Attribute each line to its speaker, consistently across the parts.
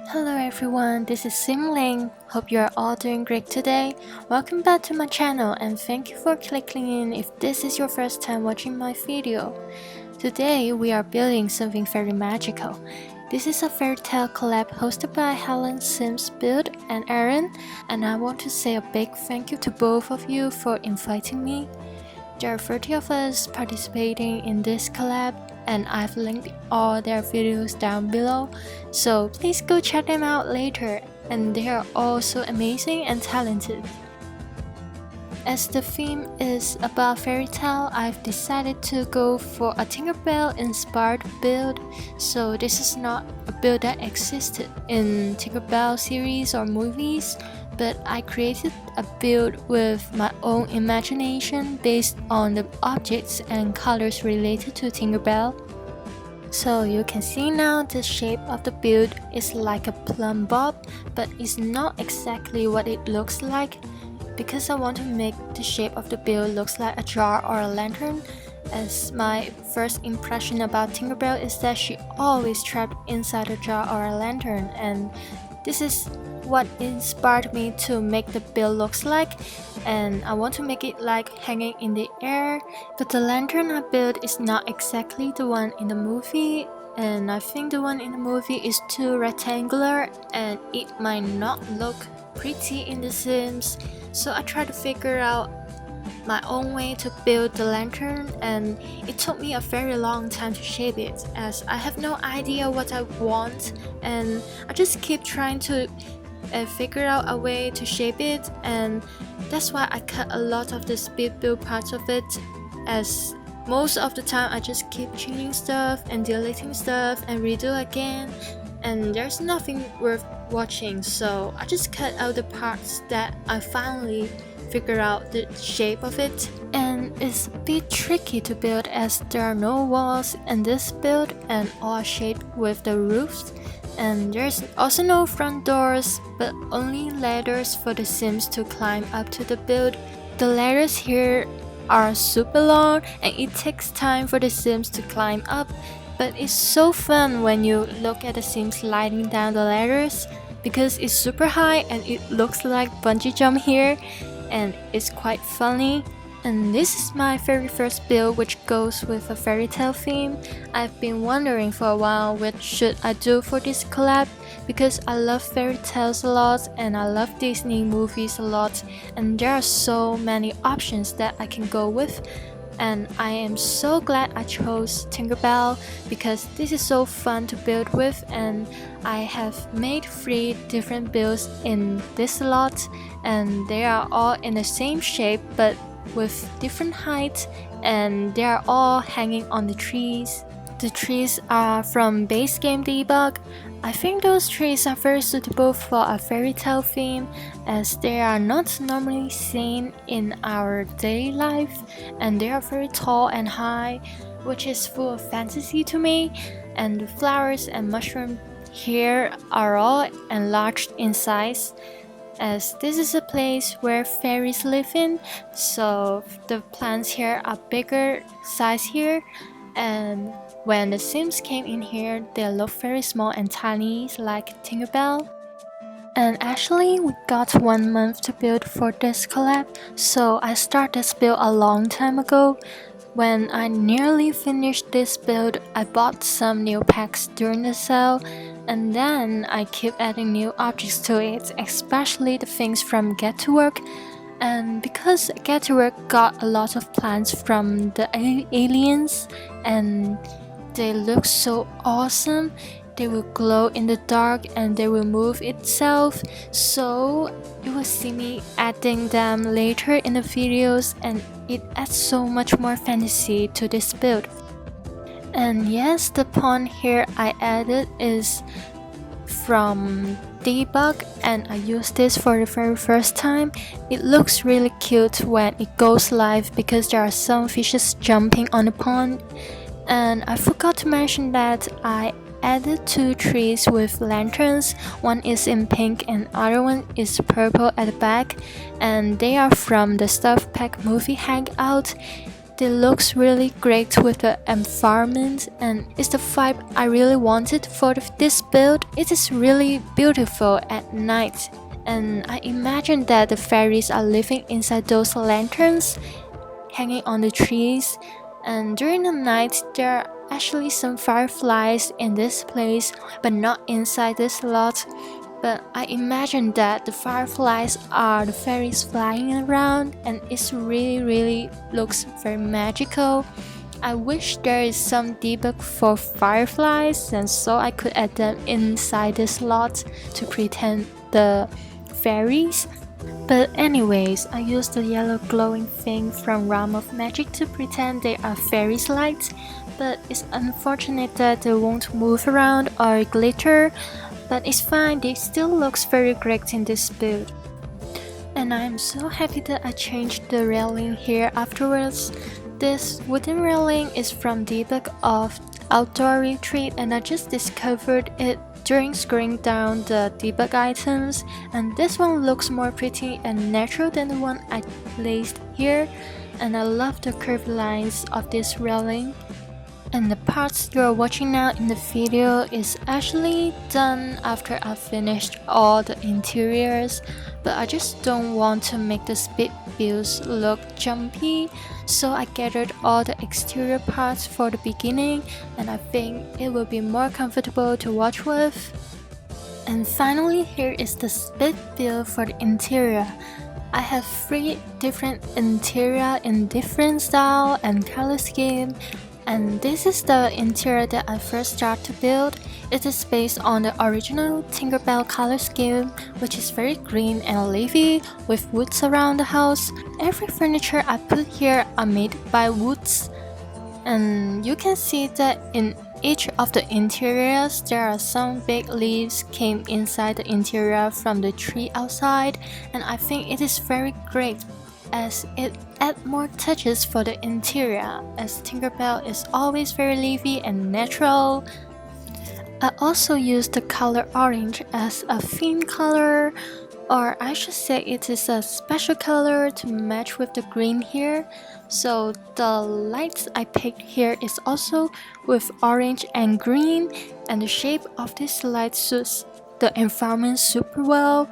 Speaker 1: Hello everyone, this is Simling. Hope you are all doing great today. Welcome back to my channel and thank you for clicking in if this is your first time watching my video. Today we are building something very magical. This is a Fairytale collab hosted by Helenessimbuilds and Aaron, and I want to say a big thank you to both of you for inviting me. There are 30 of us participating in this collab, and I've linked all their videos down below, so please go check them out later, and they are all so amazing and talented. As the theme is about Fairytale, I've decided to go for a Tinkerbell Inspired build, so this is not a build that existed in Tinkerbell series or movies, but I created a build with my own imagination based on the objects and colors related to Tinkerbell. So you can see now the shape of the build is like a plum bob, but it's not exactly what it looks like, because I want to make the shape of the build looks like a jar or a lantern, as my first impression about Tinkerbell is that she always trapped inside a jar or a lantern, and this is what inspired me to make the build looks like, and I want to make it like hanging in the air. But the lantern I built is not exactly the one in the movie, and I think the one in the movie is too rectangular and it might not look pretty in the Sims, so I tried to figure out my own way to build the lantern, and it took me a very long time to shape it as I have no idea what I want, and I just keep trying to figure out a way to shape it, and that's why I cut a lot of the speed build parts of it, as most of the time I just keep changing stuff and deleting stuff and redo again, and there's nothing worth watching, so I just cut out the parts that I finally figure out the shape of it. And it's a bit tricky to build as there are no walls in this build and all shaped with the roofs, and there's also no front doors but only ladders for the Sims to climb up to the build. The ladders here are super long and it takes time for the Sims to climb up, but it's so fun when you look at the Sims sliding down the ladders, because it's super high and it looks like bungee jump here, and it's quite funny. And this is my very first build which goes with a Fairytale theme. I've been wondering for a while which should I do for this collab, because I love fairy tales a lot and I love Disney movies a lot, and there are so many options that I can go with. And I am so glad I chose Tinkerbell because this is so fun to build with, and I have made 3 different builds in this lot, and they are all in the same shape but with different heights, and they are all hanging on the trees. The trees are from base game debug. I think those trees are very suitable for a Fairytale theme, as they are not normally seen in our daily life, and they are very tall and high, which is full of fantasy to me. And the flowers and mushrooms here are all enlarged in size, as this is a place where fairies live in, so the plants here are bigger size here, and when the Sims came in here, they look very small and tiny like Tinkerbell. And actually, we got 1 month to build for this collab, so I started this build a long time ago. When I nearly finished this build, I bought some new packs during the sale, and then I keep adding new objects to it, especially the things from Get to Work. And because Get to Work got a lot of plants from the aliens, and they look so awesome. They will glow in the dark and they will move itself, so you will see me adding them later in the videos, and it adds so much more fantasy to this build. And yes, the pond here I added is from debug, and I used this for the very first time. It looks really cute when it goes live because there are some fishes jumping on the pond. And I forgot to mention that I added 2 trees with lanterns. One is in pink and other one is purple at the back, and they are from the stuff pack movie Hangout. It looks really great with the environment, and it's the vibe I really wanted for this build. It is really beautiful at night, and I imagine that the fairies are living inside those lanterns hanging on the trees, and during the night there are actually some fireflies in this place, but not inside this lot. But I imagine that the fireflies are the fairies flying around, and it really looks very magical. I wish there is some debug for fireflies, and so I could add them inside this lot to pretend the fairies. But anyways, I used the yellow glowing thing from Realm of Magic to pretend they are fairies lights, but it's unfortunate that they won't move around or glitter, but it's fine, they still looks very great in this build. And I'm so happy that I changed the railing here afterwards. This wooden railing is from debug of Outdoor Retreat, and I just discovered it during scrolling down the debug items, and this one looks more pretty and natural than the one I placed here, and I love the curved lines of this railing. And the parts you're watching now in the video is actually done after I finished all the interiors, but I just don't want to make the speed builds look jumpy, so I gathered all the exterior parts for the beginning, and I think it will be more comfortable to watch with. And finally, here is the speed build for the interior. I have 3 different interior in different style and color scheme, and this is the interior that I first started to build. It is based on the original Tinkerbell color scheme, which is very green and leafy with woods around the house. Every furniture I put here are made by woods, and you can see that in each of the interiors there are some big leaves came inside the interior from the tree outside, and I think it is very great as it adds more touches for the interior, as Tinkerbell is always very leafy and natural. I also used the color orange as a theme color, or I should say it is a special color to match with the green here. So the lights I picked here is also with orange and green, and the shape of this light suits the environment super well.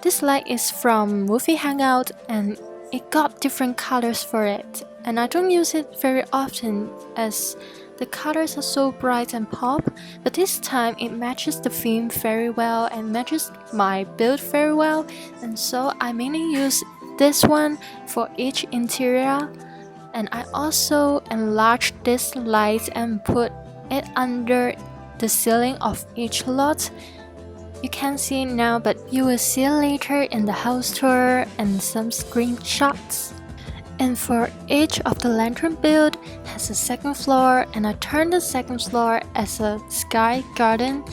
Speaker 1: This light is from movie Hangout, and it got different colors for it, and I don't use it very often as the colors are so bright and pop, but this time it matches the theme very well and matches my build very well, and so I mainly use this one for each interior. And I also enlarged this light and put it under the ceiling of each lot. You can't see it now, but you will see it later in the house tour and some screenshots. And for each of the lantern build has a second floor, and I turned the second floor as a sky garden,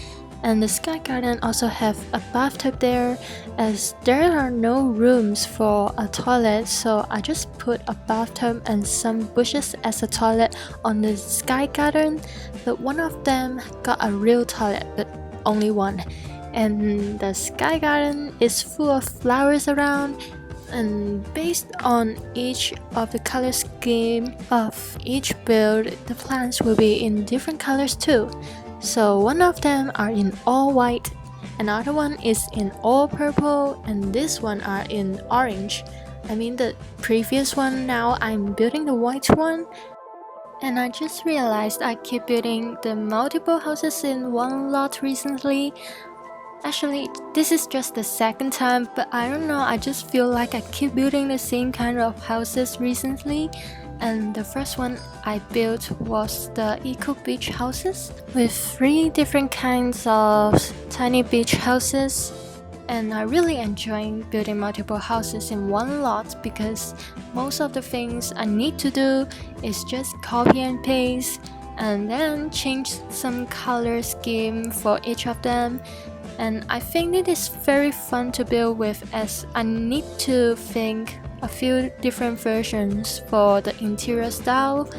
Speaker 1: and the sky garden also have a bathtub there, as there are no rooms for a toilet, so I just put a bathtub and some bushes as a toilet on the sky garden, but one of them got a real toilet, but only one. And the sky garden is full of flowers around, and based on each of the color scheme of each build, the plants will be in different colors too. So one of them are in all white, another one is in all purple, and this one are in orange. I mean the previous one, now I'm building the white one. And I just realized I keep building the multiple houses in one lot recently. Actually, this is just the second time, but I don't know, I just feel like I keep building the same kind of houses recently. And the first one I built was the eco beach houses with 3 different kinds of tiny beach houses. And I really enjoy building multiple houses in one lot because most of the things I need to do is just copy and paste and then change some color scheme for each of them. And I think it is very fun to build with, as I need to think a few different versions for the interior style.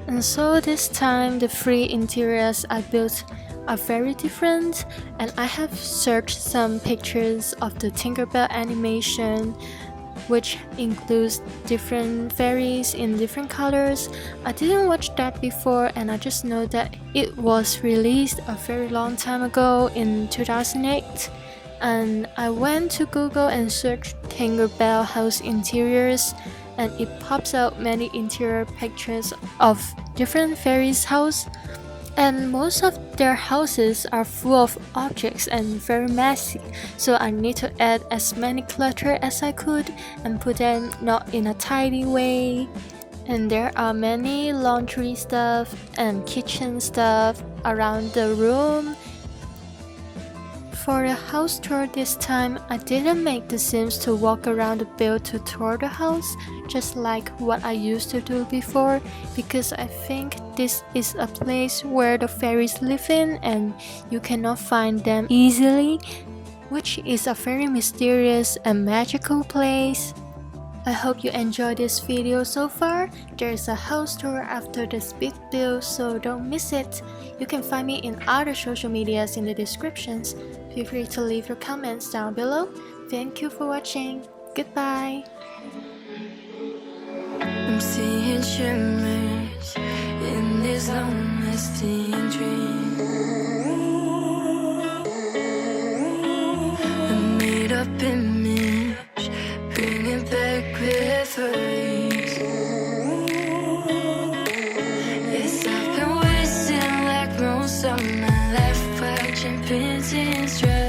Speaker 1: And so this time the 3 interiors I built are very different, and I have searched some pictures of the Tinkerbell animation which includes different fairies in different colors. I didn't watch that before, and I just know that it was released a very long time ago in 2008. And I went to Google and searched Tinkerbell house interiors, and it pops out many interior pictures of different fairies' house. And most of their houses are full of objects and very messy, so I need to add as many clutter as I could and put them not in a tidy way. And there are many laundry stuff and kitchen stuff around the room. For the house tour this time, I didn't make the Sims to walk around the build to tour the house, just like what I used to do before, because I think this is a place where the fairies live in and you cannot find them easily, which is a very mysterious and magical place. I hope you enjoyed this video so far. There's a house tour after this big build, so don't miss it. You can find me in other social medias in the descriptions. Feel free to leave your comments down below. Thank you for watching. Goodbye.
Speaker 2: I'm seeing shimmers in this long-lasting dream. A made-up image, bringing back memories. Yes, I've been wasting like most of my life watching princess drive.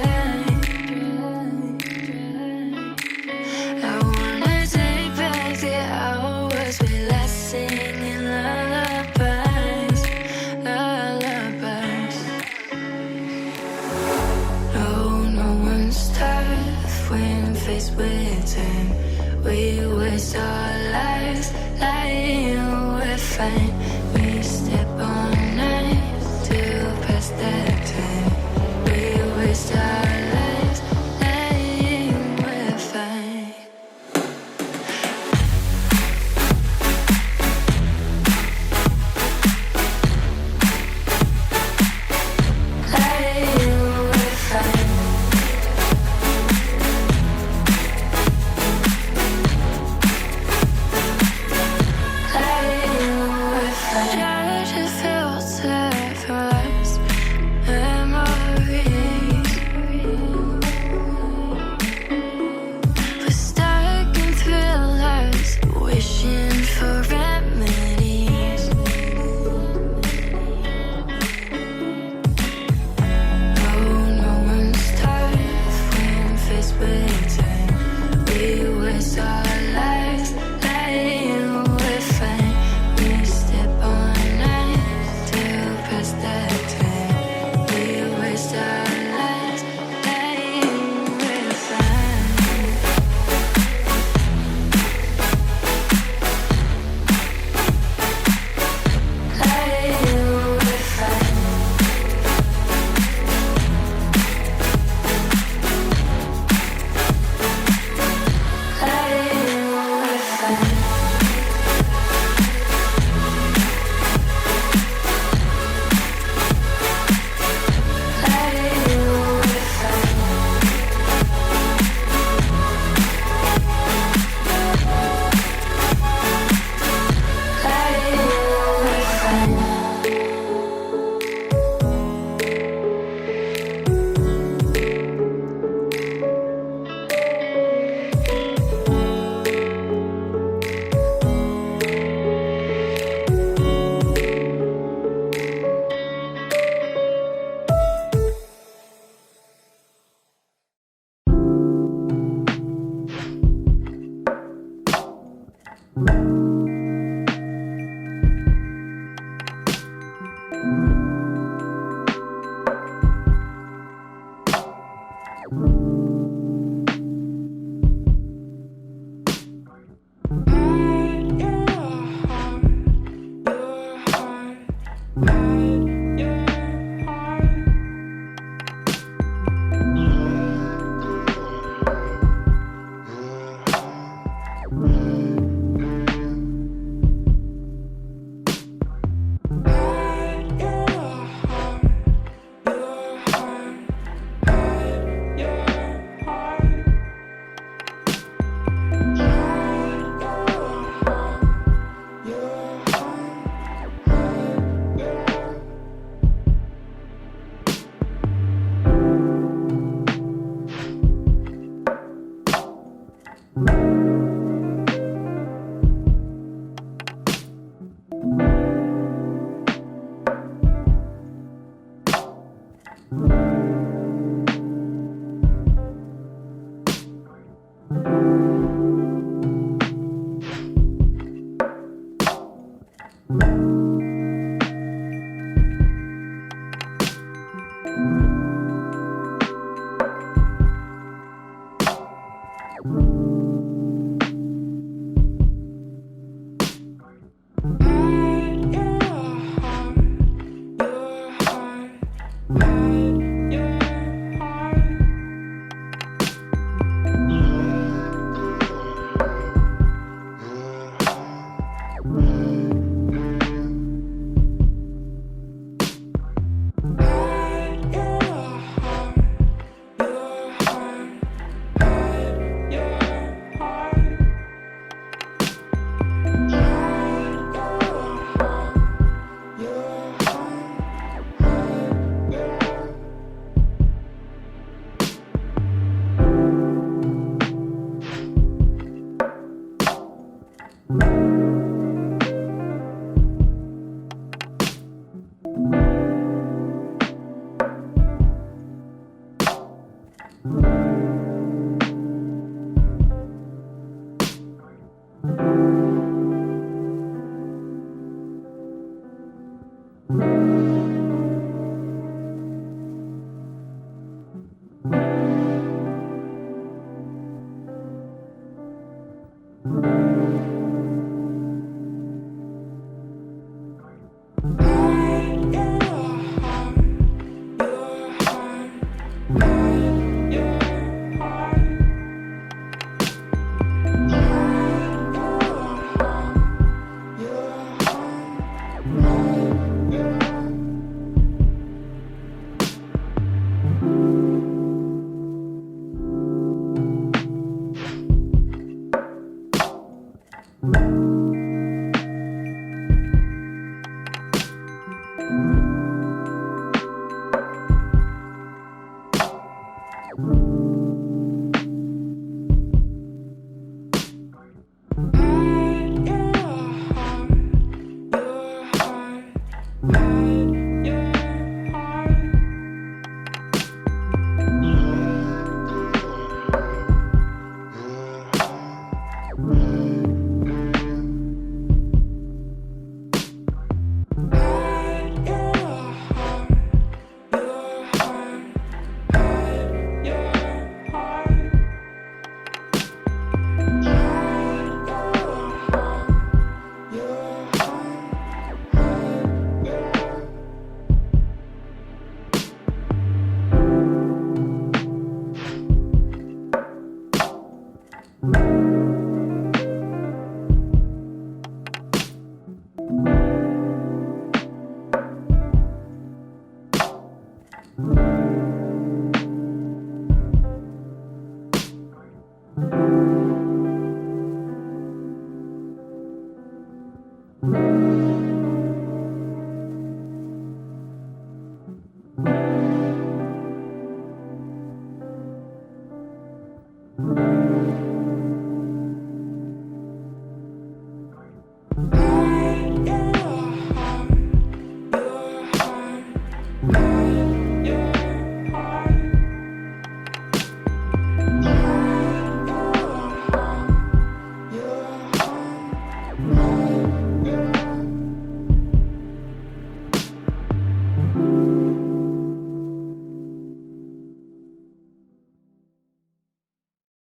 Speaker 2: I wanna take back the hours we last singing lullabies, lullabies. No one's tough when faced with time. We waste our lives lying, we're fine. We step on knives to pass that time. We waste our lives lying, we're fine. Lying, we're fine. Lying, we're
Speaker 1: you.